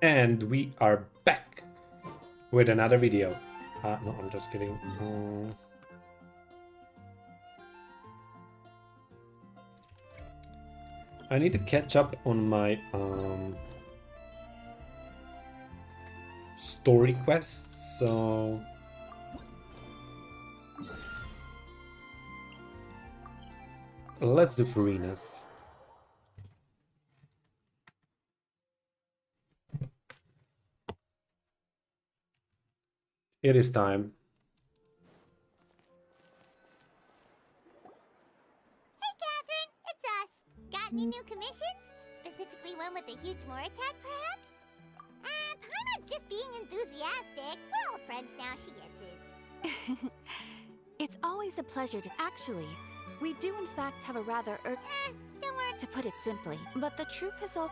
And we are back with another video. No, I'm just kidding. I need to catch up on my story quests, so let's do Furina's. It is time. Hey, Catherine, it's us. Got any new commissions? Specifically one with a huge more attack, perhaps? Paimon's just being enthusiastic. We're old friends now, she gets it. It's always a pleasure to... Actually, we do in fact have a rather Don't worry. to put it simply, but the troop is all...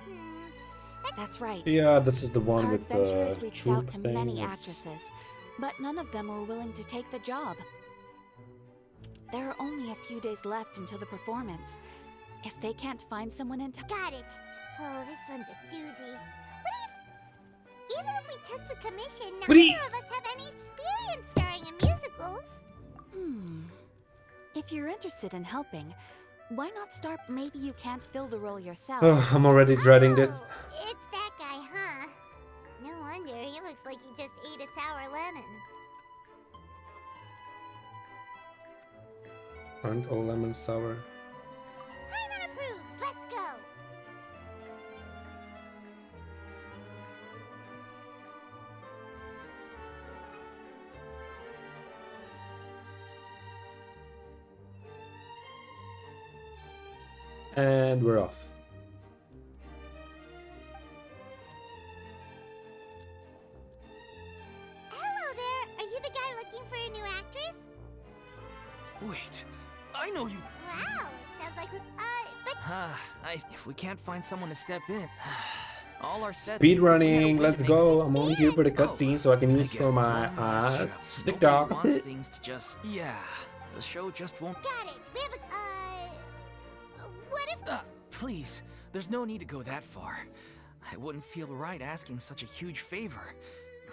That's right. Yeah, this is the one Our with adventurers the reached troop out to many things. actresses, but none of them were willing to take the job. There are only a few days left until the performance. If they can't find someone in time... Got it. Oh, this one's a doozy. Even if we took the commission, neither of us have any experience starring in musicals. If you're interested in helping, why not start? Maybe you can't fill the role yourself. Oh, I'm already dreading this. It's that guy, huh? No wonder, he looks like he just ate a sour lemon. Aren't all lemons sour? Paimon approves, let's go! And we're off. Hello there, are you the guy looking for a new actress? Wait, I know you. Wow, sounds like but If we can't find someone to step in, all our sets. Speed running, let's go. I'm only here for the cutscene so I can use for my TikTok. Wants things to just the show just won't. got it. We have a what if Please, there's no need to go that far. I wouldn't feel right asking such a huge favor,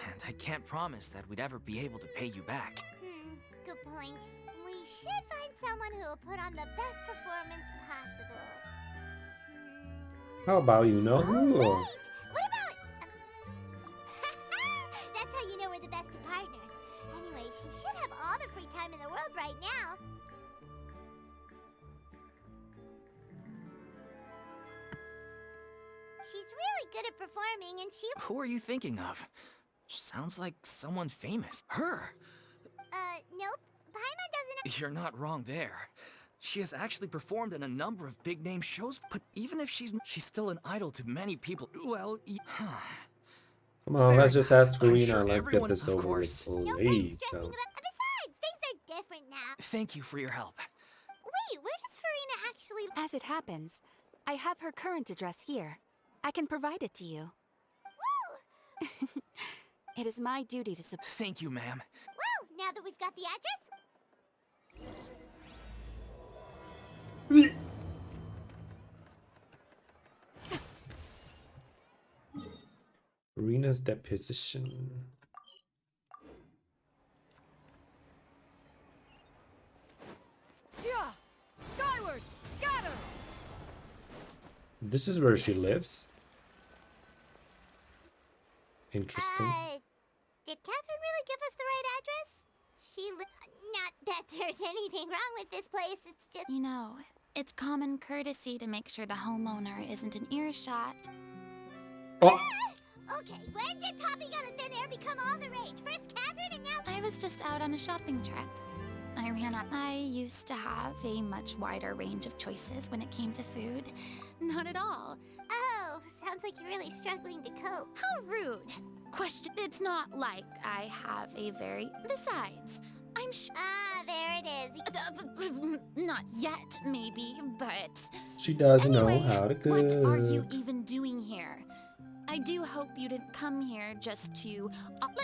and I can't promise that we'd ever be able to pay you back. good point. We should find someone who will put on the best performance possible. How about you know Oh, who? wait! What about... That's how you know we're the best of partners. Anyway, she should have all the free time in the world right now. She's really good at performing, and she... Who are you thinking of? Sounds like someone famous. Her! Nope. Paimon doesn't... You're not wrong there. She has actually performed in a number of big-name shows, but even if she's still an idol to many people. Well, Come on, let's just ask I'm Furina sure and let's get everyone- this of over course. with, No point please. stressing So. about... Besides, things are different now. Thank you for your help. Wait, where does Furina actually... As it happens, I have her current address here. I can provide it to you. Woo! It is my duty to support. Thank you, ma'am. Well, now that we've got the address... Furina's deposition. Yeah! Skyward! Scatter! This is where she lives. Interesting. Did Catherine really give us the right address? Not that there's anything wrong with this place, it's just... You know, it's common courtesy to make sure the homeowner isn't in earshot. Oh, Okay, when did popping out of thin air become all the rage? First Catherine and now... I was just out on a shopping trip. I ran up. I used to have a much wider range of choices when it came to food. Not at all. Oh, sounds like you're really struggling to cope. How rude. Question. It's not like I have a very... Besides, I'm Ah, there it is. not yet, maybe, but... she doesn't Anyway, know how to cook. what are you even doing here? I do hope you didn't come here just to...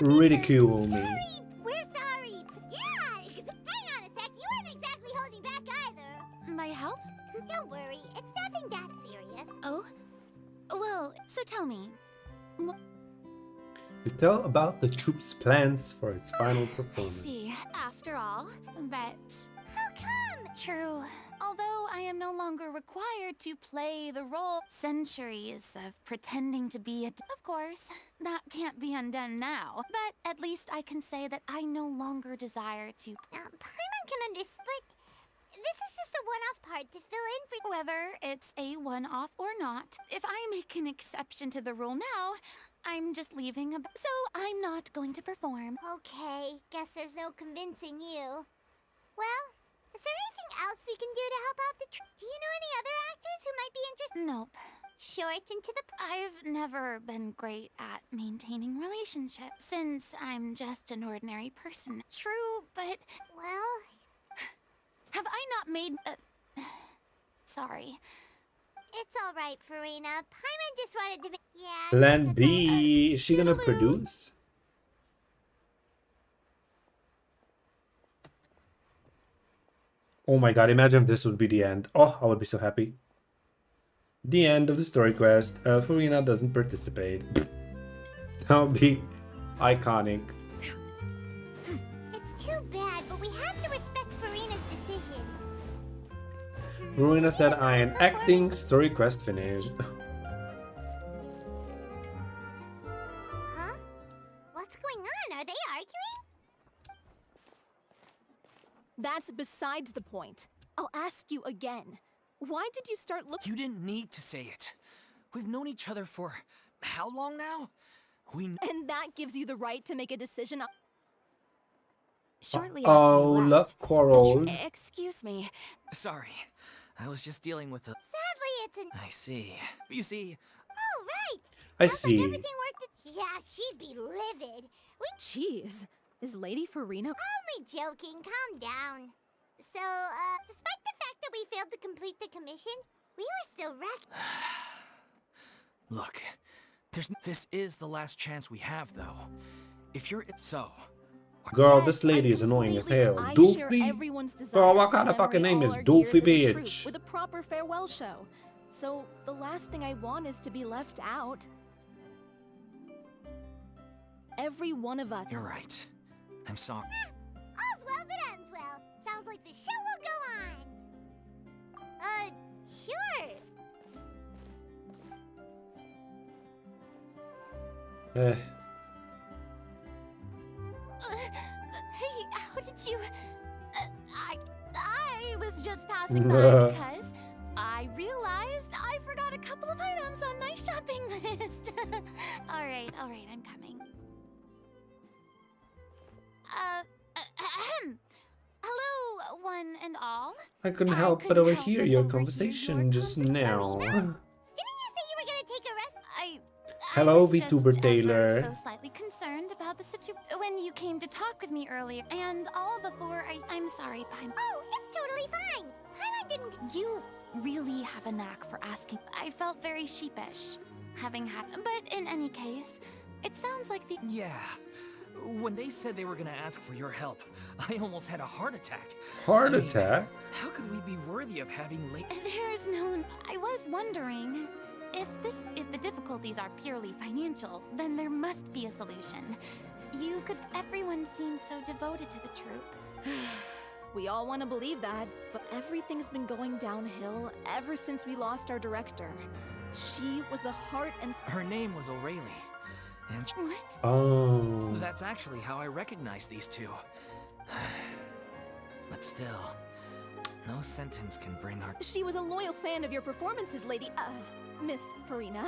Ridicule me. Sorry, we're sorry. Yeah, hang on a sec. You weren't exactly holding back either. My help? Don't worry, it's nothing that serious. Oh? Well, so tell me, to tell about the troupe's plans for its final I performance. see. After all, but How come? true. Although I am no longer required to play the role, centuries of pretending to be a. Of course, that can't be undone now. But at least I can say that I no longer desire to. Paimon can understand, but this is just a one-off part to fill in for. Whether it's a one-off or not, if I make an exception to the rule now, I'm just leaving. So I'm not going to perform. Okay, guess there's no convincing you. Well, is there anything else we can do to help out the troupe? Do you know any other actors who might be interested? Nope. Short and to the I've never been great at maintaining relationships since I'm just an ordinary person. True, but well, have I not made sorry. it's all right, Furina. Paimon just wanted to. Yeah. Plan that's B. Is she gonna Toodaloo. produce? Oh my god, imagine if this would be the end. Oh, I would be so happy. The end of the story quest. Furina doesn't participate. That would be iconic. It's too bad, but we have to respect Furina's decision. Furina said, I am acting, story quest finished. Huh? What's going on? Are they arguing? That's besides the point. I'll ask you again. Why did you start looking? You didn't need to say it. We've known each other for how long now? And that gives you the right to make a decision. Shortly Oh, after you love left. quarrel. Excuse me. Sorry. I was just dealing with the... Sadly, it's an. I see. You see, Oh, right. I Sounds see. Like everything worked. Yeah, she'd be livid. Jeez, is Lady Furina? Only joking. Calm down. So, despite the fact that we failed to complete the commission, we were still wrecked. look. This is the last chance we have, though. If you're... So... Girl, Yes, this lady I is annoying as completely- hell. I share Doofy? everyone's desire Girl, what to kind of fucking name commemorate is all our years Doofy as a troupe bitch? with a proper farewell show. So the last thing I want is to be left out. Every one of us. You're right. I'm sorry. All's well that ends well. Sounds like the show will go on. Sure. Eh. Hey, how did you? I was just passing by because I realized I forgot a couple of items on my shopping list. all right, I'm coming. Hello, one and all. I couldn't I help but couldn't help overhear but your overhear conversation your just conversation. now. Didn't you say you were gonna take a rest? Hello, I was VTuber just Taylor. ever so slightly concerned about the situation when you came to talk with me earlier, and all before I'm sorry, Paimon. Oh, it's totally fine. Paimon didn't. You really have a knack for asking. I felt very sheepish, having had. But in any case, it sounds like the. Yeah. When they said they were gonna ask for your help, I almost had a heart attack. Heart I mean, attack? How could we be worthy of having late... There's no. I was wondering. If the difficulties are purely financial, then there must be a solution. Everyone seems so devoted to the troupe. We all want to believe that, but everything's been going downhill ever since we lost our director. She was the heart and Her name was O'Reilly. And What? Oh. that's actually how I recognize these two. But still, no sentence can bring our... she was a loyal fan of your performances, Miss Furina.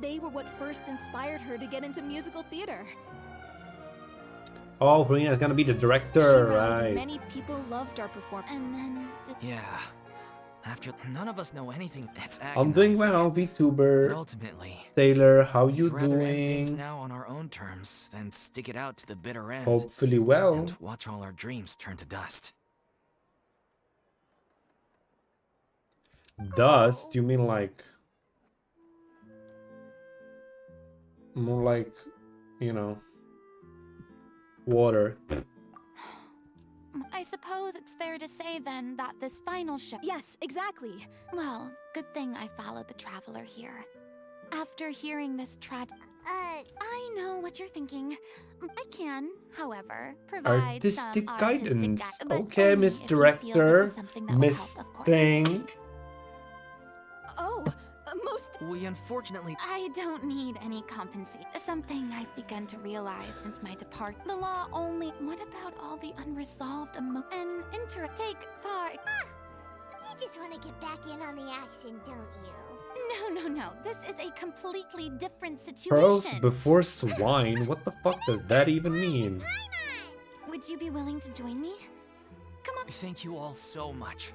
They were what first inspired her to get into musical theater. Oh, Furina's gonna be the She director, rallied right? Many people loved our performance. And then Yeah. After none of us know anything, it's I'm doing agonizing. well, But VTuber. ultimately, Taylor, how you we'd rather end things doing? now on our own terms than stick it out to the bitter end Hopefully well. and watch all our dreams turn to dust. Dust? You mean like... More like, you know... Water. I suppose it's fair to say then that this final show. Yes, exactly. Well, good thing I followed the traveler here. After hearing this I know what you're thinking. I can, however, provide Artistic some guidance. but Okay, only Miss if you feel this is Director. something that will Miss help, of course. Thing. Oh, most. We unfortunately... I don't need any compensation. Something I've begun to realize since my departure. The law only. What about all the unresolved and take part? You just want to get back in on the action, don't you? No. This is a completely different situation. Pearls before swine? What the fuck does that even mean? Would you be willing to join me? Come on. Thank you all so much.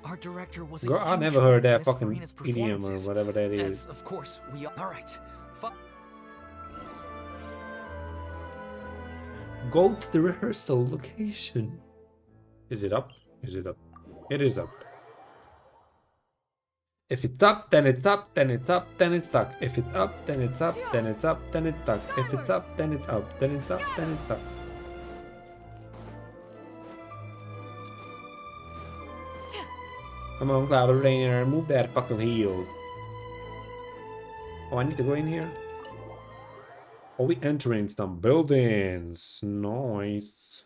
Our director was a Girl, I huge never fan heard of that Miss fucking Furina's idiom or performances. whatever that As, is. of course, we are. Alright. Go to the rehearsal location. Is it up? Is it up? It is up. If it's up, then it's up, then it's up, then it's stuck. If it's up, then it's up, then it's up, then it's stuck. If it's up, then it's up, then it's up, then it's stuck. Come on, Cloud Rainer, move that fucking heels. Oh, I need to go in here? Oh, we entering some buildings. Nice.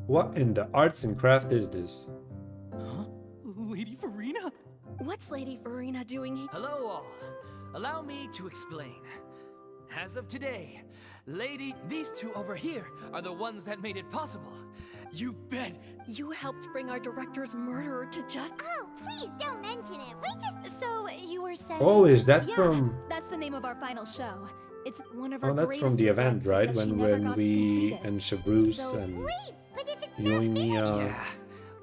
What in the arts and craft is this? Huh? Lady Furina? What's Lady Furina doing here? Hello all. Allow me to explain. As of today, these two over here are the ones that made it possible. You bet. You helped bring our director's murderer to justice. Oh, please don't mention it. We just... So you were saying? Oh, is that Yeah, from... that's the name of our final show. It's one of our Oh, that's greatest from the event, regrets is right? that she When never got to we complete it. and Shabruz So- and Wait, but if it's not Yoimiya... Yeah.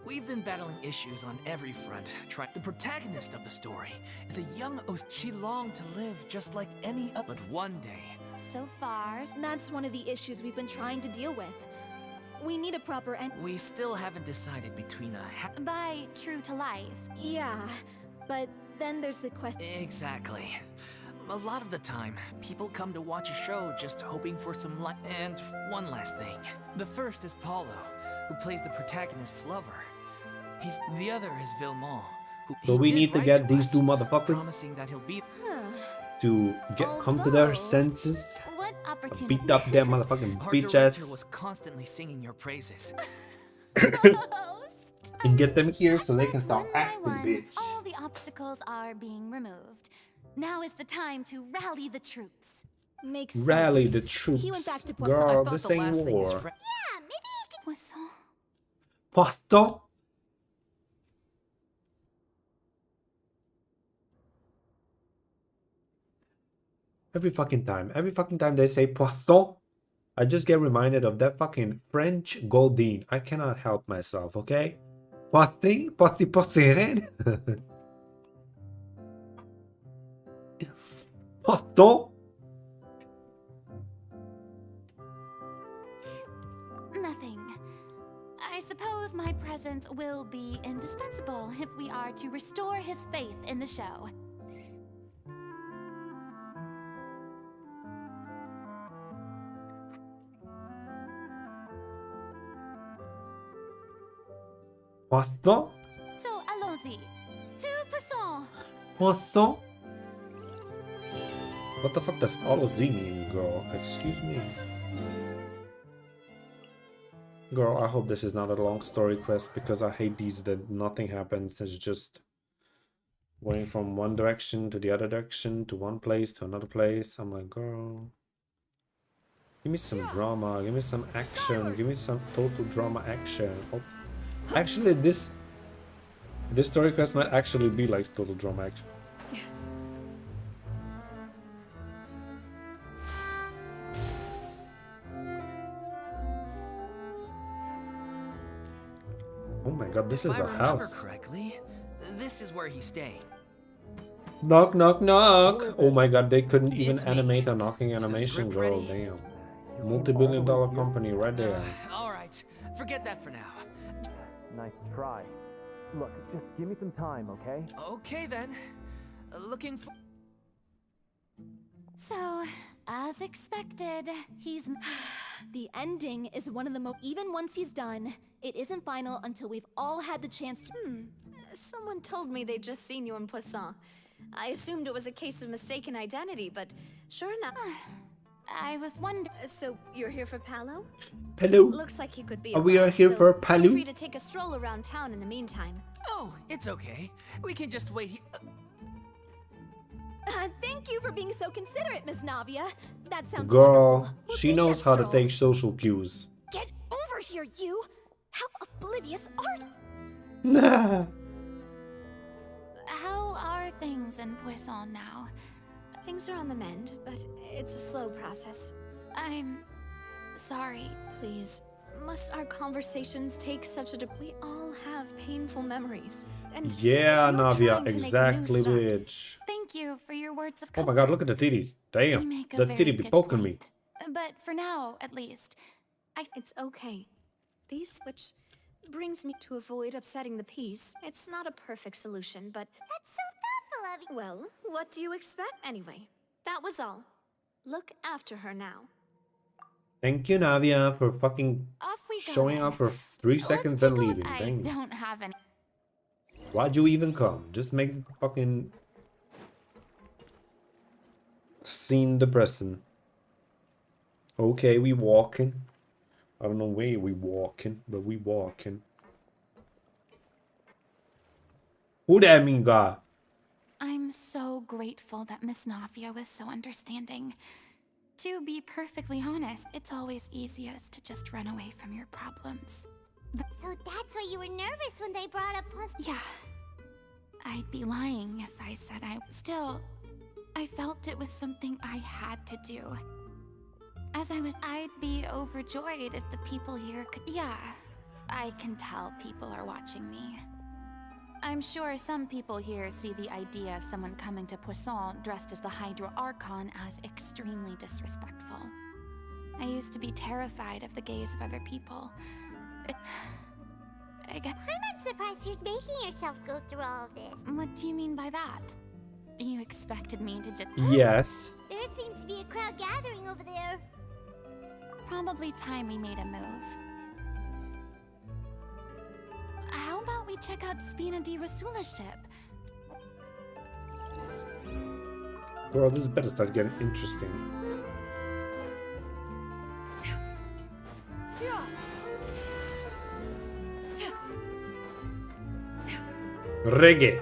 We've been battling issues on every front. The protagonist of the story is a young She longed to live just like any other. But one day, So far, That's one of the issues we've been trying to deal with. We need a proper end. we still haven't decided between a by true to life. Yeah, but then there's the question. Exactly. A lot of the time, people come to watch a show just hoping for some luck. And one last thing. The first is Paulo, who plays the protagonist's lover. The other is Villemont, who So we did need to write get these us, two motherfuckers promising that he'll be. Huh. to come to their Although- senses, What opportunity? beat up their motherfucking Our bitch director ass, was constantly singing your praises. and get them here so they can start One by acting, one, bitch. all the obstacles are being removed. Now is the time to rally the troops. Makes Rally sense. the troops. He went back to Poisson. Girl, I thought this the ain't last thing his war. friend. Yeah, maybe he could... Poisson. Poisson? Every fucking time they say poisson, I just get reminded of that fucking French Goldine. I cannot help myself, okay? Poisson? Poisson? Poisson? Nothing. I suppose my presence will be indispensable if we are to restore his faith in the show. Poisson? So allons-y. To Poisson. Poisson? What the fuck does all Z mean, girl? Excuse me. Girl, I hope this is not a long story quest because I hate these that nothing happens. It's just going from one direction to the other direction to one place to another place. I'm like, girl, give me some drama, give me some action, give me some total drama action. Oh, actually, this story quest might actually be like total drama action. Oh my god, this If is I a remember house. correctly, this is where he's staying. Knock, knock, knock. Oh my god, they couldn't even It's me. animate a knocking Is the animation, script girl. ready? Damn. Multi-billion-dollar company right there. All right, forget that for now. Nice try. Look, just give me some time, okay? Okay then. Looking for. So, as expected, he's... The ending is one of the most. Even once he's done, it isn't final until we've all had the chance to. Someone told me they'd just seen you in Poisson. I assumed it was a case of mistaken identity, but sure enough. I was wondering. So you're here for Palo? Palu. Looks like he could be We are around, here so for feel Palu. free to take a stroll around town in the meantime. Oh, it's okay. We can just wait here. Thank you for being so considerate, Miss Navia. That sounds Girl, wonderful. We'll she take knows that how to stroll. take social cues. Get over here, you! How oblivious are Nah. How are things in Poisson now? Things are on the mend, but it's a slow process. I'm sorry. Please, must our conversations take such a... We all have painful memories. And Yeah, if you're Navia, trying to make a new exactly start- bitch. Thank you for your words of Oh comfort. my god, look at the titty. You Damn, make a the very titty be good poking me. point. But for now, at least, It's okay. These which brings me to avoid upsetting the peace. It's not a perfect solution, but... That's so thoughtful of you. Well, what do you expect? Anyway, that was all. Look after her now. Thank you, Navia, for fucking off we go. showing then. up for 3 Let's seconds take and a look- leaving. I Dang. don't have any. Why'd you even come? Just make the fucking scene depressing. Okay, we walking. I don't know where we walking, but we walking. Who that mean guy? I'm so grateful that Miss Navia was so understanding. To be perfectly honest, it's always easiest to just run away from your problems. So that's why you were nervous when they brought up Yeah. I'd be lying if I said I... Still, I felt it was something I had to do. I'd be overjoyed if the people here could... Yeah, I can tell people are watching me. I'm sure some people here see the idea of someone coming to Poisson dressed as the Hydra Archon as extremely disrespectful. I used to be terrified of the gaze of other people. I'm not surprised you're making yourself go through all of this. What do you mean by that? You expected me to just... Yes. There seems to be a crowd gathering over there. Probably time we made a move. How about we check out Spina di Rasula's ship? Girl, this better start getting interesting. Reggae.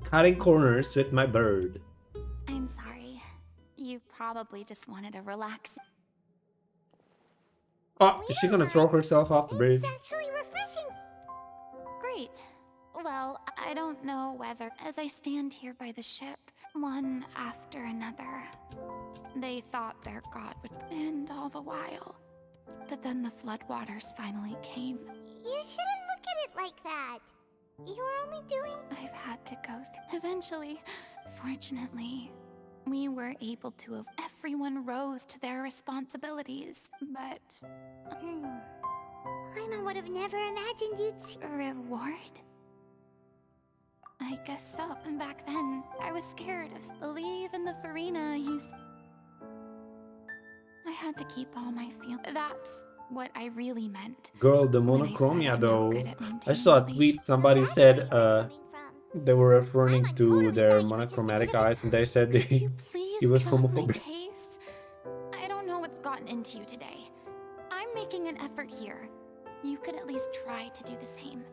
Cutting corners with my bird. I'm sorry. You probably just wanted to relax. Oh, is she gonna throw herself off the bridge? It's actually refreshing. Great. Well, I don't know whether, as I stand here by the ship, one after another, they thought their god would end all the while. But then the floodwaters finally came. You shouldn't look at it like that. You were only doing... I've had to go through. Eventually, fortunately, we were able to. Everyone rose to their responsibilities, but Paimon would have never imagined you'd see... a reward? I guess so. And back then, I was scared of believe in the Furina. I had to keep all my feelings. That's what I really meant. Girl, the when I said monochromia I'm not though. good at I maintaining saw a tweet, relations. somebody That's said where you were coming from. they were referring Paimon to totally their thought you were just a monochromatic bit of a- eyes and they said Could they, you please he was get off my homophobic. case? I don't know what's gotten into you today. I'm making an effort here. You could at least try to do the same.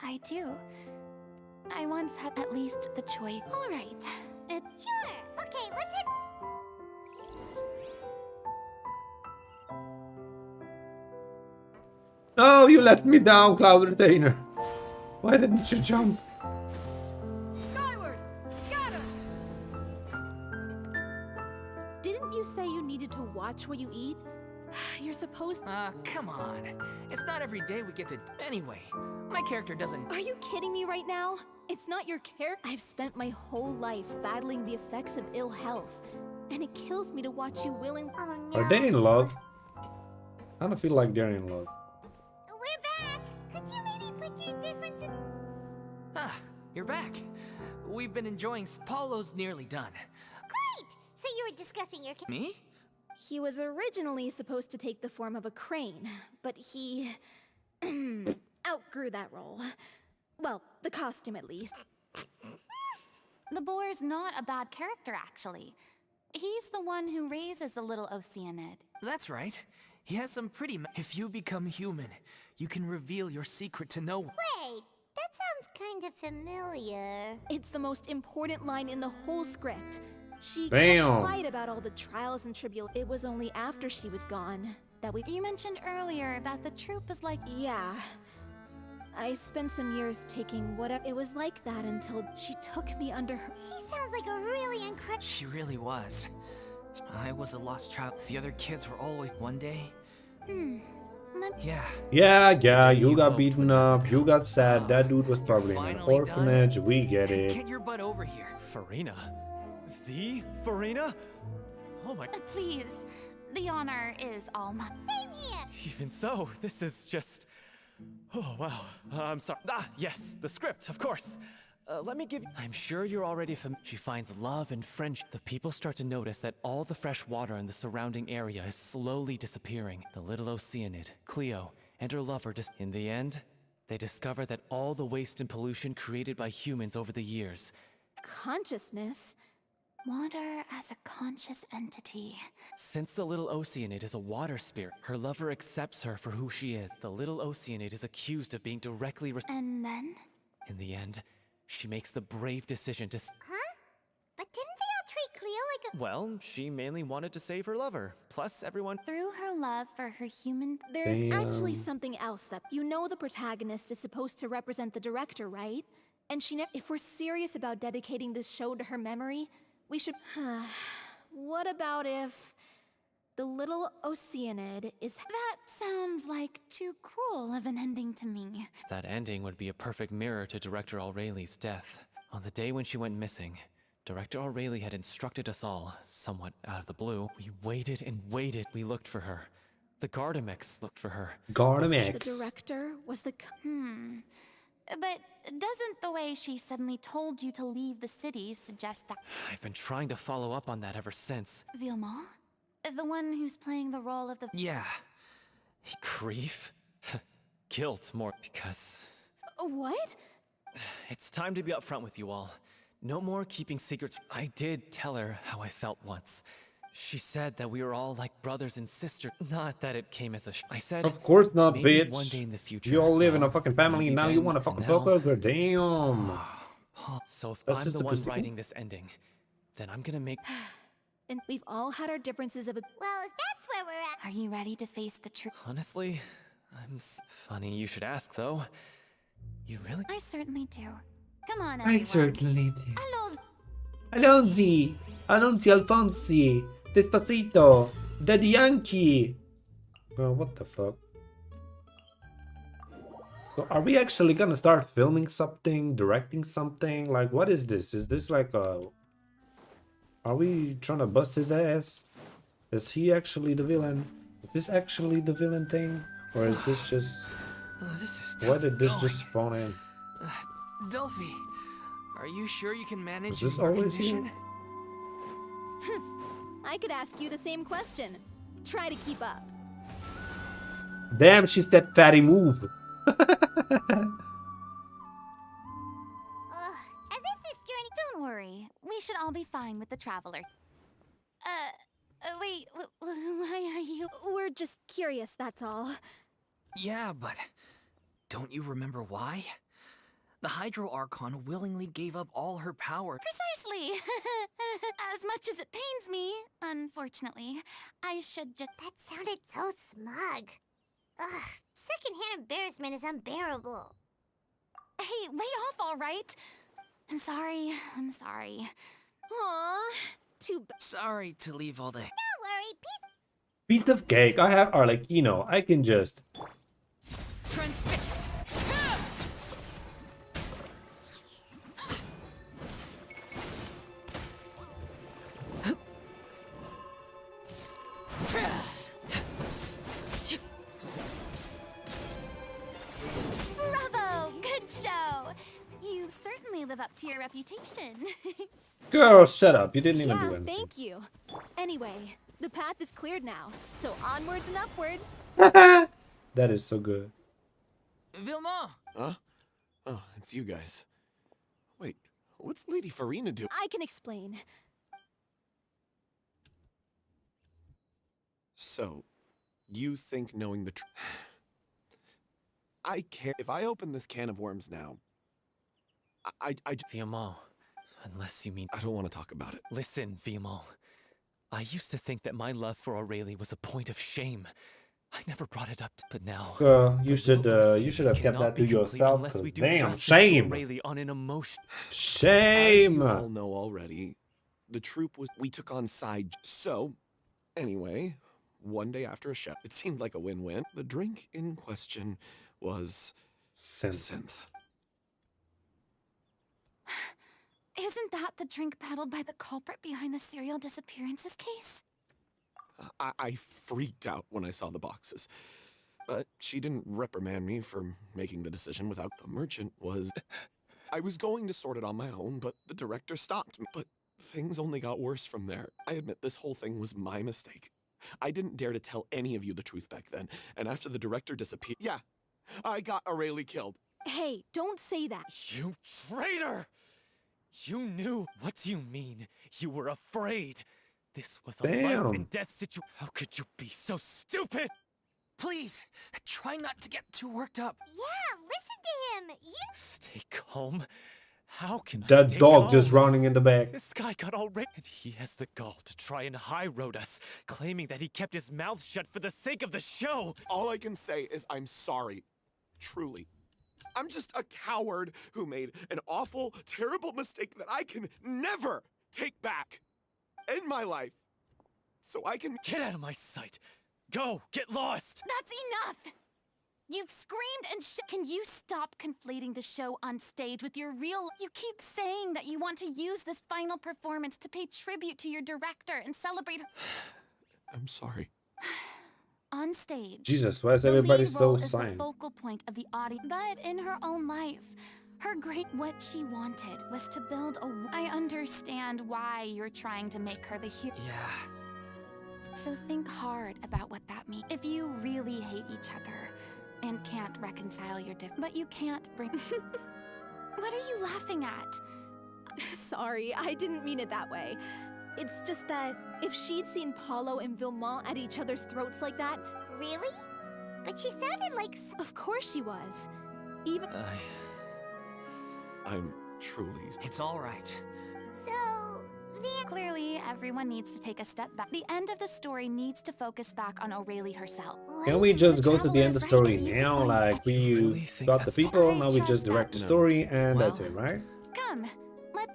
I do. I once had at least the choice. All right. Sure. Okay, let's hit... Oh, you let me down, Cloud Retainer. Why didn't you jump? Skyward! Scatter! Didn't you say you needed to watch what you eat? You're supposed to. Come on. It's not every day we get to... Anyway, my character doesn't... Are you kidding me right now? It's not your character. I've spent my whole life battling the effects of ill health, and it kills me to watch you willing. Oh no. Are they in love? I don't feel like they're in love. We're back. Could you You're back. We've been enjoying. Paulo's nearly done. Great! So you were discussing your... Me? He was originally supposed to take the form of a crane, but he outgrew that role. Well, the costume at least. The boar's not a bad character, actually. He's the one who raises the little Oceanid. That's right. He has some pretty. If you become human, you can reveal your secret to no one. Wait, that sounds kind of familiar. It's the most important line in the whole script. She Damn. kept quiet about all the trials and tribulations. It was only after she was gone that we... You mentioned earlier that the troop was like... Yeah. I spent some years taking whatever... It was like that until she took me under her... She sounds like a really incredible... She really was. I was a lost child. The other kids were always. One day. Yeah. Yeah, you got hoped beaten would up, never you come. got sad, that Oh, dude was you're probably in an finally done? orphanage, we get it. Get your butt over here. Furina? The Furina? Oh my... Please, the honor is all mine. Same here! Even so, this is just... Oh, wow. I'm sorry. Ah, yes, the script, of course. Let me give... I'm sure you're already familiar. She finds love and friendship. The people start to notice that all the fresh water in the surrounding area is slowly disappearing. The little Oceanid, Cleo, and her lover in the end, they discover that all the waste and pollution created by humans over the years... Consciousness? Water as a conscious entity. Since the little Oceanid is a water spirit, her lover accepts her for who she is. The little Oceanid is accused of being directly And then? In the end, she makes the brave decision to... Huh? But didn't they all treat Cleo like a... Well, she mainly wanted to save her lover. Plus, everyone... Through her love for her human... There's actually something else that... You know the protagonist is supposed to represent the director, right? And if we're serious about dedicating this show to her memory, we should... What about if... The little Oceanid is... That sounds like too cruel of an ending to me. That ending would be a perfect mirror to Director Aureli's death. On the day when she went missing, Director Aureli had instructed us all, somewhat out of the blue. We waited and waited. We looked for her. The Gardamex looked for her. The Gardamex. director was the... But doesn't the way she suddenly told you to leave the city suggest that... I've been trying to follow up on that ever since. Vilma? The one who's playing the role of the... Yeah. Grief? Guilt, more because... What? It's time to be upfront with you all. No more keeping secrets. I did tell her how I felt once. She said that we were all like brothers and sisters. Not that it came as a I said... Of course not, maybe bitch. one day in the future. You all live in a well, fucking family, maybe now you then, wanna fucking and now- fuck over, damn. So if That's I'm just the a one pussy. writing this ending, then I'm gonna make... And we've all had our differences of... Well, if that's where we're at... Are you ready to face the truth? Honestly, funny you should ask, though. You really... I certainly do. Come on, everyone. certainly do. Hello. Alonzi! Alonzi Alfonsi! Despacito! Daddy Yankee! Bro, what the fuck? So are we actually gonna start filming something, directing something? Like, what is this? Is this like a... Are we trying to bust his ass? Is he actually the villain? Is this actually the villain thing? Or is this just... This is Why tough did this going. just spawn in? Delphi, are you sure you can manage Is this your always condition? here? I could ask you the same question. Try to keep up. Damn, she's that fatty move. Ugh, as if this journey... Don't worry. We should all be fine with the traveler. Wait. Why are you... We're just curious, that's all. Yeah, but don't you remember why? The Hydro Archon willingly gave up all her power. Precisely. As much as it pains me, unfortunately, I should just... That sounded so smug. Ugh, secondhand embarrassment is unbearable. Hey, lay off, all right? I'm sorry. Aw, too bad. Sorry to leave all the... Don't worry, Piece of cake. I have Arlecchino. I can just... Transfixed! Bravo! Good show! You certainly live to your reputation. Girl, shut up. You didn't even do Yeah, anything. thank you. Anyway, the path is cleared now, so onwards and upwards. That is so good. Vilma! Huh? Oh, it's you guys. Wait, what's Lady Furina doing? I can explain. So, you think knowing the truth? I care. If I open this can of worms now, Viamal, unless you mean... I don't want to talk about it. Listen, Viamal. I used to think that my love for Aurelie was a point of shame. I never brought it up, but now... Girl, you the little should have kept cannot that to be complete yourself. unless 'Cause we do damn, justice to shame. Aurelie on an emotion. As Shame. you all know already, the troop we took on side. So, anyway, one day after a show, it seemed like a win-win. The drink in question was synth. Isn't that the drink peddled by the culprit behind the serial disappearances case? I freaked out when I saw the boxes. But she didn't reprimand me for making the decision without the merchant was... I was going to sort it on my own, but the director stopped me. But things only got worse from there. I admit this whole thing was my mistake. I didn't dare to tell any of you the truth back then. And after the director disappeared... Yeah, I got Aurelie killed. Hey, don't say that. You traitor! You knew. What do you mean? You were afraid. This was a life Damn. and death situation. How could you be so stupid? Please, try not to get too worked up. Yeah, listen to him. You Stay calm. How can I That stay dog calm? just running in the back. This guy got all red, and he has the gall to try and high road us, claiming that he kept his mouth shut for the sake of the show. All I can say is I'm sorry. Truly. I'm just a coward who made an awful, terrible mistake that I can never take back in my life. So I can... Get out of my sight. Go, get lost. That's enough! You've screamed and Can you stop conflating the show on stage with your real... You keep saying that you want to use this final performance to pay tribute to your director and celebrate... I'm sorry. On stage. Jesus, why is the everybody lead so role is the silent? focal point of the audience, but in her own life, what she wanted was to build a. I understand why you're trying to make her the hero. Yeah. So think hard about what that means. If you really hate each other and can't reconcile your but you can't bring. What are you laughing at? Sorry, I didn't mean it that way. It's just that if she'd seen Paulo and Vilmont at each other's throats like that... really? But she sounded like... Of course she was. Even... I'm truly... It's all right. So... Clearly, everyone needs to take a step back. The end of the story needs to focus back on Aurelie herself. Can we just go to the end of the story Traveler's right. now? Like, we really think got the that's people, fine? now we I just trust direct the that. story, and that's Well- it, right? Come, let.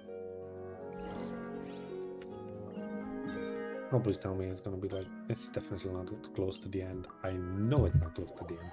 Oh, please tell me it's gonna be like... It's definitely not close to the end. I know it's not close to the end.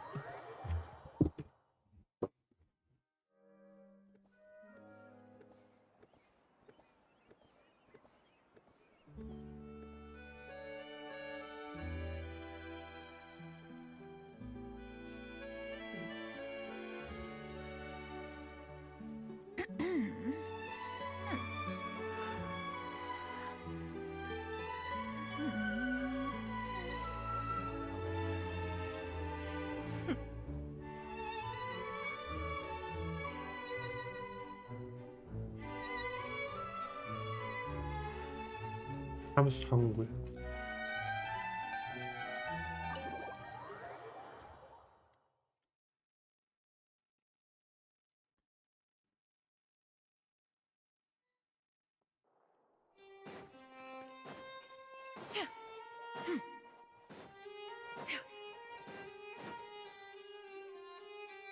I'm just hungry.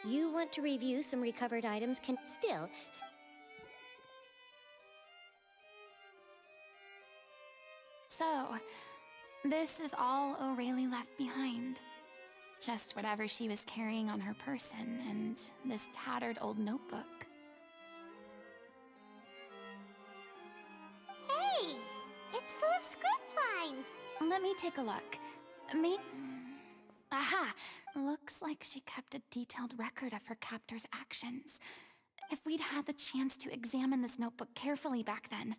You want to review some recovered items can... Still... So, this is all Aurelie left behind. Just whatever she was carrying on her person and this tattered old notebook. Hey! It's full of script lines! Let me take a look. Aha! Looks like she kept a detailed record of her captor's actions. If we'd had the chance to examine this notebook carefully back then,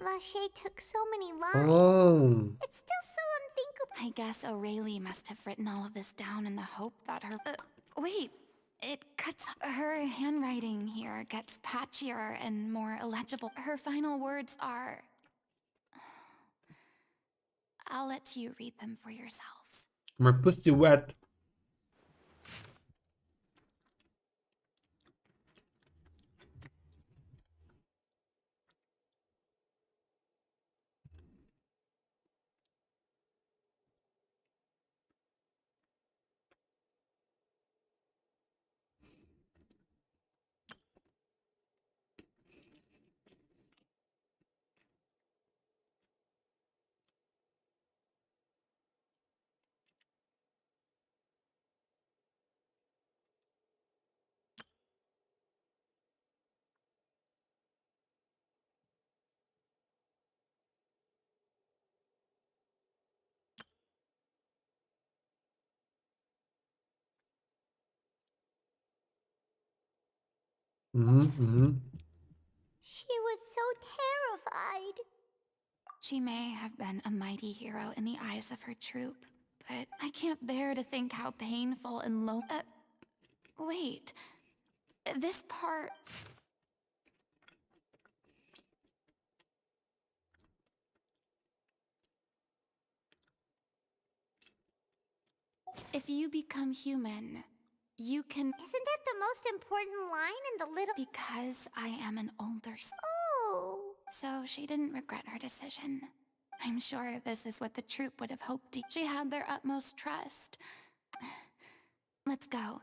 Lachey took so many lives. Oh. It's still so unthinkable. I guess O'Reilly must have written all of this down in the hope that her... wait, it cuts... Her handwriting here gets patchier and more illegible. Her final words are... I'll let you read them for yourselves. My pussy wet. She was so terrified. She may have been a mighty hero in the eyes of her troop, but I can't bear to think how painful and low... wait. This part... If you become human, you can... Isn't that the most important line in the little... Because I am an older... Oh. So she didn't regret her decision. I'm sure this is what the troop would have hoped. She had their utmost trust. Let's go.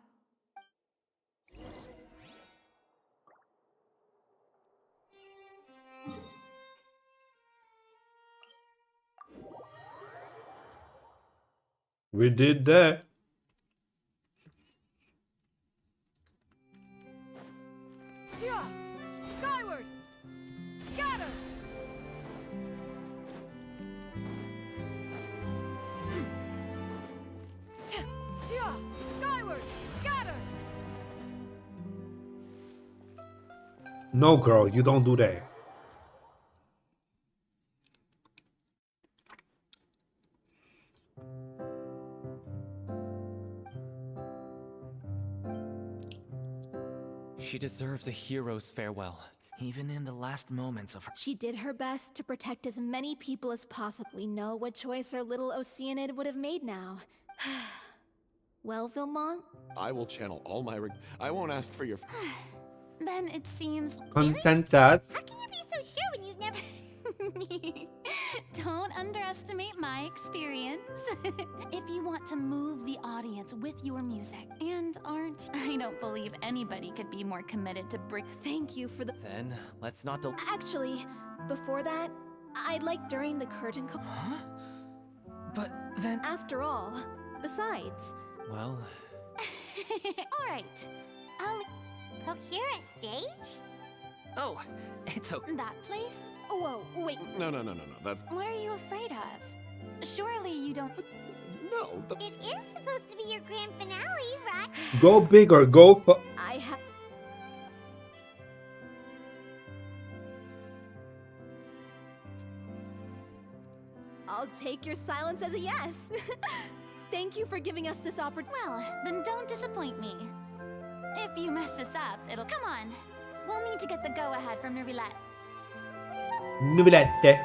We did that. Yeah! Skyward! Scatter! Yeah! Skyward! Scatter! No, girl, you don't do that. She deserves a hero's farewell. Even in the last moments of her... She did her best to protect as many people as possible. We know what choice our little Oceanid would have made now. Well, Vilmont? I will channel all my I won't ask for your... Then it seems... Consensus. How can you be so sure when you've never... Don't underestimate my experience. If you want to move the audience with your music, and aren't... I don't believe anybody could be more committed to bring... Thank you for the... Then, let's not Actually, before that, I'd like during the curtain call... Huh? But then... After all, besides... Well... Alright, I'll... Procure a stage? Oh, it's okay. That place? Whoa, wait. No, that's... What are you afraid of? Surely you don't... No, but... It is supposed to be your grand finale, right? Go big or go... I have... I'll take your silence as a yes. Thank you for giving us this opportunity. Well, then don't disappoint me. If you mess this up, it'll... Come on. We'll need to get the go-ahead from Nubilette. Nubilette.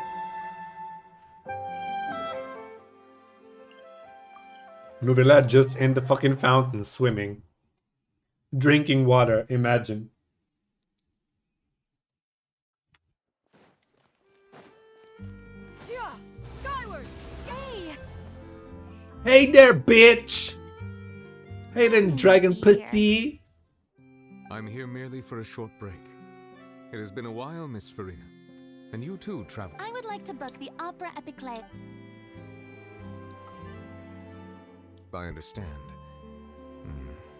Nubilette just in the fucking fountain swimming. Drinking water, imagine. Yeah, skyward. Hey. Hey there, bitch! Hey then, dragon Here. pussy! I'm here merely for a short break. It has been a while, Miss Furina. And you too, travel. I would like to book the Opera Epiclé. I understand.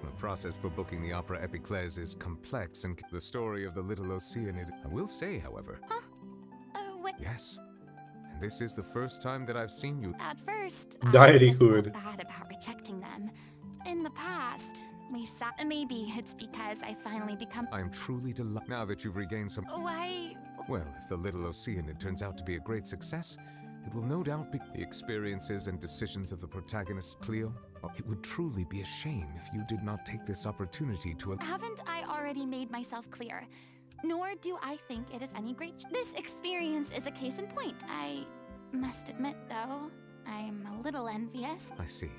The process for booking the Opera Epiclese is complex and the story of the little Oceanid. I will say, however, Wait. yes. And this is the first time that I've seen you. At first, Diary I just hood. felt bad about rejecting them. In the past, We saw. Maybe it's because I finally become. I am truly delighted now that you've regained some. Why? Well, if the little Oceanid turns out to be a great success, it will no doubt be the experiences and decisions of the protagonist, Cleo. It would truly be a shame if you did not take this opportunity to. Haven't I already made myself clear? Nor do I think it is any great. This experience is a case in point. I must admit, though, I'm a little envious. I see.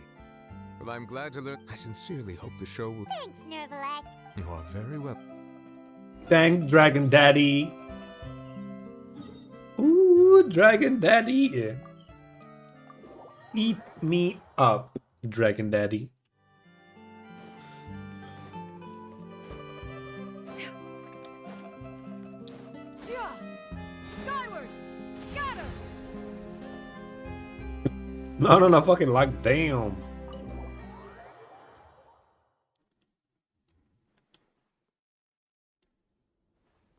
Well, I'm glad to learn. I sincerely hope the show will. Thanks, Nervalek. You are very well. Thank Dragon Daddy. Ooh, Dragon Daddy. Yeah. Eat me up, Dragon Daddy. Skyward! Scatter! No, fucking like damn.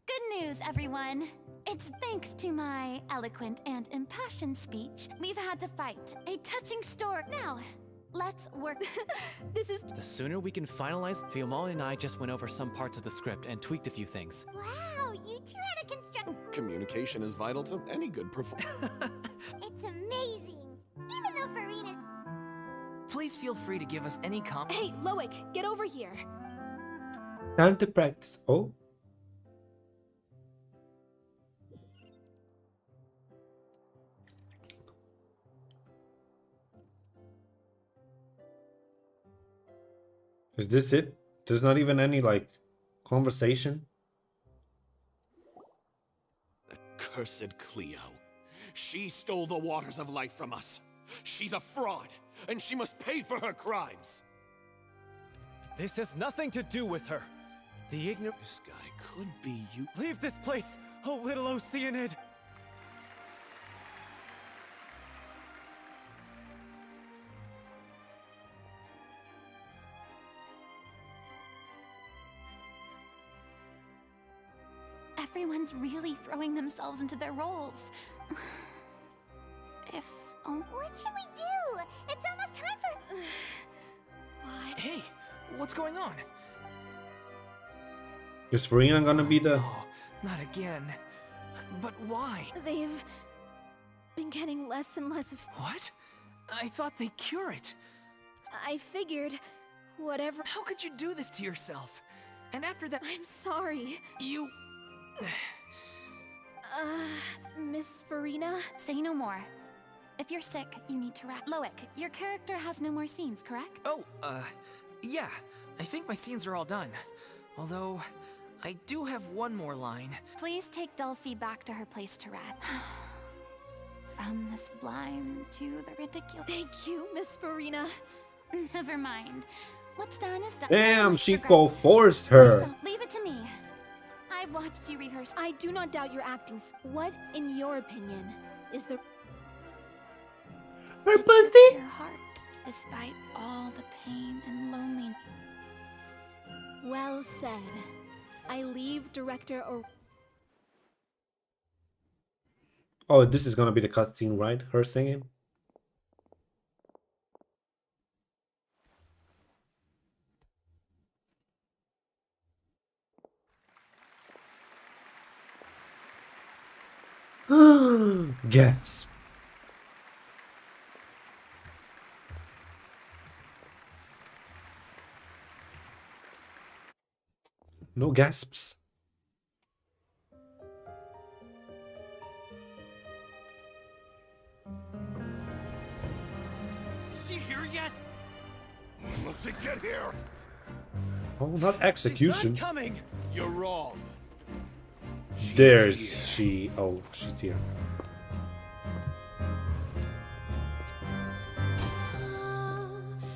Good news, everyone. It's thanks to my eloquent and impassioned speech we've had to fight a touching story. Now, let's work. This is The sooner we can finalize, Fiamma and I just went over some parts of the script and tweaked a few things. Wow, you two had a construct. Communication is vital to any good performance. It's amazing. Even though Furina's. Please feel free to give us any Hey, Loic, get over here. Time to practice. Oh. Is this it? There's not even any, like, conversation? Cursed Cleo. She stole the waters of life from us. She's a fraud, and she must pay for her crimes. This has nothing to do with her. The ignorant. This guy could be you. Leave this place, oh little Oceanid! Everyone's really throwing themselves into their roles. If only. What should we do? It's almost time for. Why? Hey, what's going on? Is Furina gonna be the... Oh, not again. But why? They've been getting less and less of. What? I thought they cure it. I figured, whatever. How could you do this to yourself? And after that, I'm sorry. you... Miss Furina? Say no more. If you're sick, you need to rest. Loic, your character has no more scenes, correct? Oh, yeah. I think my scenes are all done. Although, I do have one more line. Please take Delphi back to her place to rest. From the sublime to the ridiculous. Thank you, Miss Furina. Never mind. What's done is done. Damn, Regrets. Chico forced her. So, leave it to me. I've watched you rehearse. I do not doubt your acting. What, in your opinion, is the Her pussy? Your heart, despite all the pain and loneliness. well said? I leave director or Oh, this is gonna be the cutscene, right? Her singing? Gasp. No gasps. Is she here yet? Must she get here? Oh, not execution. She's not coming! You're wrong. She's There's here. she. Oh, she's here.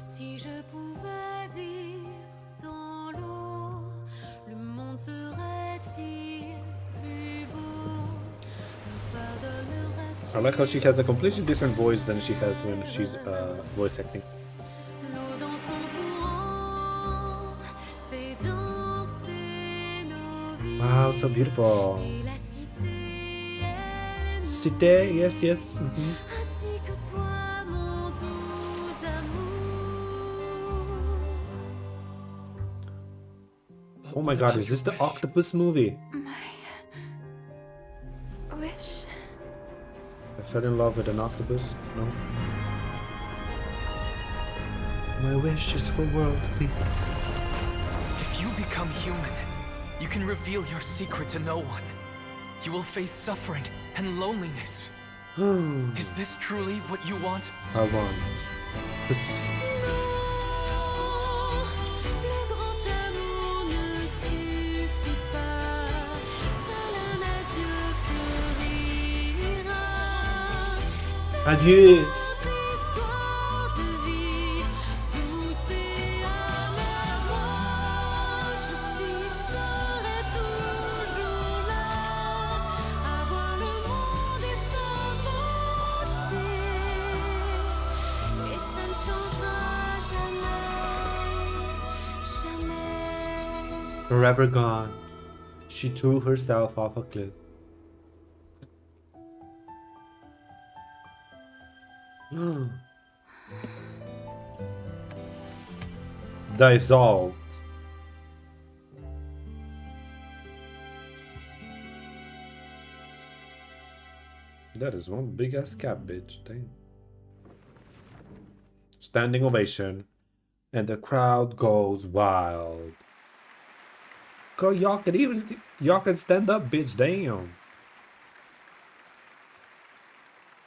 Si je pouvais vivre dans l'eau, le monde serait-il plus beau? I like how she has a completely different voice than she has when she's voice acting. L'eau dans son courant fait danser nos vies. Wow, so beautiful. Et la cité, elle Cité, yes, yes. ainsi que toi, mon doux amour. Oh my god, is this the octopus movie? My wish. I fell in love with an octopus? No. My wish is for world peace. If you become human, you can reveal your secret to no one. You will face suffering and loneliness. Is this truly what you want? I want this. Le grand amour ne suffit pas. Seul un adieu fleurira. Adieu. Notre histoire de vie, douce et amère. Moi, je serai toujours là, à voir le monde et sa beauté. Et ça ne changera jamais, jamais. Forever gone. She threw herself off a cliff. Dissolved. That is one big ass cat, bitch. Dang. Standing ovation, and the crowd goes wild. Girl, y'all can stand up, bitch. Damn.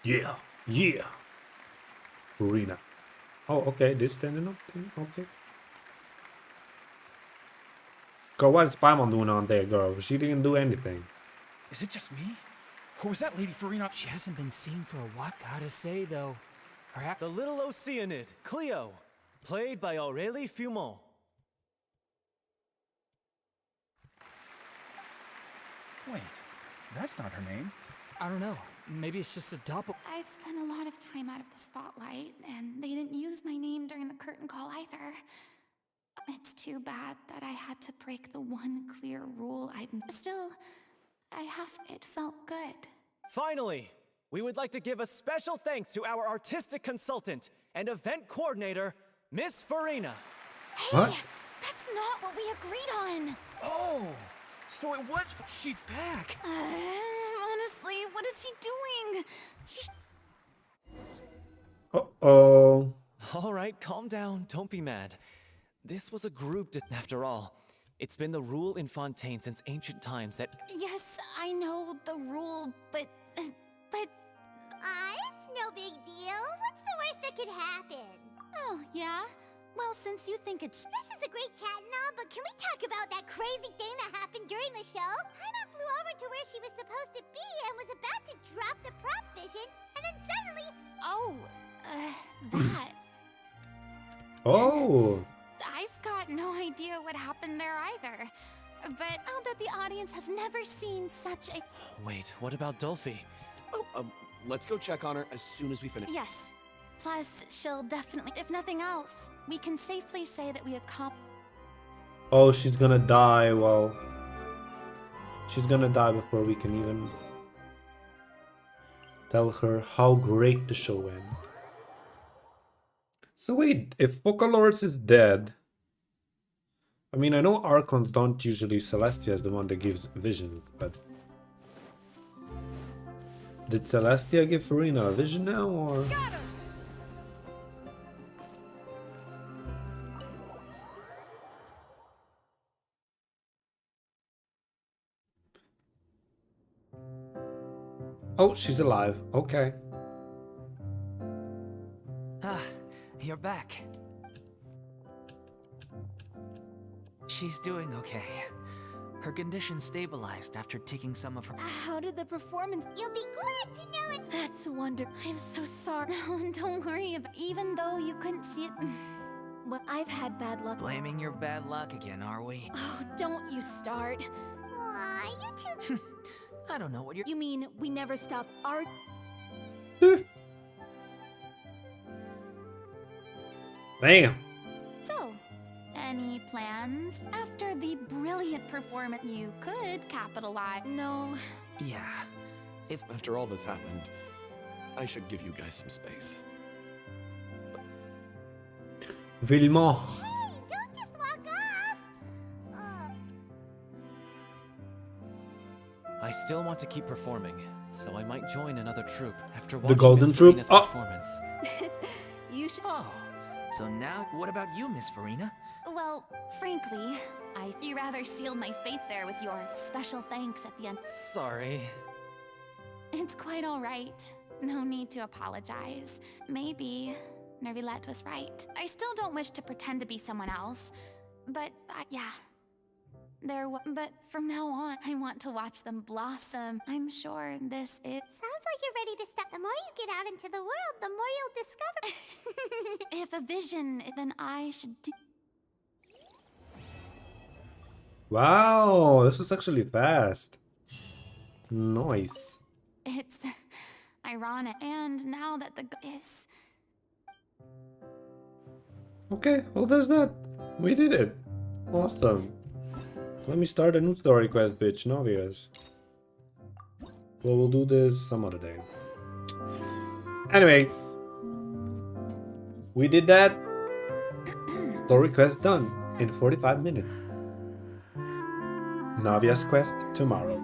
Yeah, yeah. Furina. Oh, okay. This standing up thing. Okay. Girl, what is Paimon doing on there, girl? She didn't do anything. Is it just me? Or was that Lady Furina? She hasn't been seen for a while. Gotta say, though, her act... The little Oceanid, Cleo, played by Aurélie Fumont. Wait, that's not her name. I don't know. Maybe it's just a doppel... I've spent a lot of time out of the spotlight, and they didn't use my name during the curtain call either. It's too bad that I had to break the one clear rule I'd... Still, it felt good. Finally, we would like to give a special thanks to our artistic consultant and event coordinator, Miss Furina. Hey, What? that's not what we agreed on. Oh, so it was... She's back. Honestly, what is he doing? Uh-oh. All right, calm down, don't be mad. This was a group after all. It's been the rule in Fontaine since ancient times that... Yes, I know the rule, but... It's no big deal. What's the worst that could happen? Oh, yeah? Well, since you think it's... This is a great chat and all, but can we talk about that crazy thing that happened during the show? Paimon flew over to where she was supposed to be and was about to drop the prop vision, and then suddenly... Oh, that... Oh. I've got no idea what happened there either. But I'll bet the audience has never seen such a... Wait, what about Dolphy? Oh, let's go check on her as soon as we finish. Yes. Plus, she'll definitely... If nothing else, we can safely say that we accomplished... Oh, she's gonna die. Well, she's gonna die before we can even tell her how great the show went. So wait, if Focalors is dead... I mean, I know Archons don't usually... Celestia is the one that gives vision, but... Did Celestia give Furina a vision now, or...? Oh, she's alive. Okay. Ah, you're back. She's doing okay. Her condition stabilized after taking some of her... How did the performance... You'll be glad to know it. That's wonderful. I'm so sorry. No, don't worry about... Even though you couldn't see it... Well, I've had bad luck. Blaming your bad luck again, are we? Oh, don't you start. Aw, you two... I don't know what you're... You mean we never stop art? Damn. So, any plans? After the brilliant performance, you could capitalize. No. Yeah. It's... After all that's happened, I should give you guys some space. Villemont. Hey, don't just walk off. I still want to keep performing, so I might join another troupe after The watching Golden Miss Troupe? Furina's Oh. performance. You should. Oh, so now what about you, Miss Furina? Well, frankly, you rather sealed my fate there with your special thanks at the end. Sorry. It's quite all right. No need to apologize. Maybe Nervilette was right. I still don't wish to pretend to be someone else. But, yeah. But from now on, I want to watch them blossom. I'm sure this is... Sounds like you're ready to step. The more you get out into the world, the more you'll discover. If a vision, then I should do... Wow, this was actually fast. Nice. It's ironic. And now that the is... Okay, well there's that. We did it. Awesome. Let me start a new story quest, bitch. Novias. Well, we'll do this some other day. Anyways. We did that. Story quest done in 45 minutes. Navia's quest tomorrow.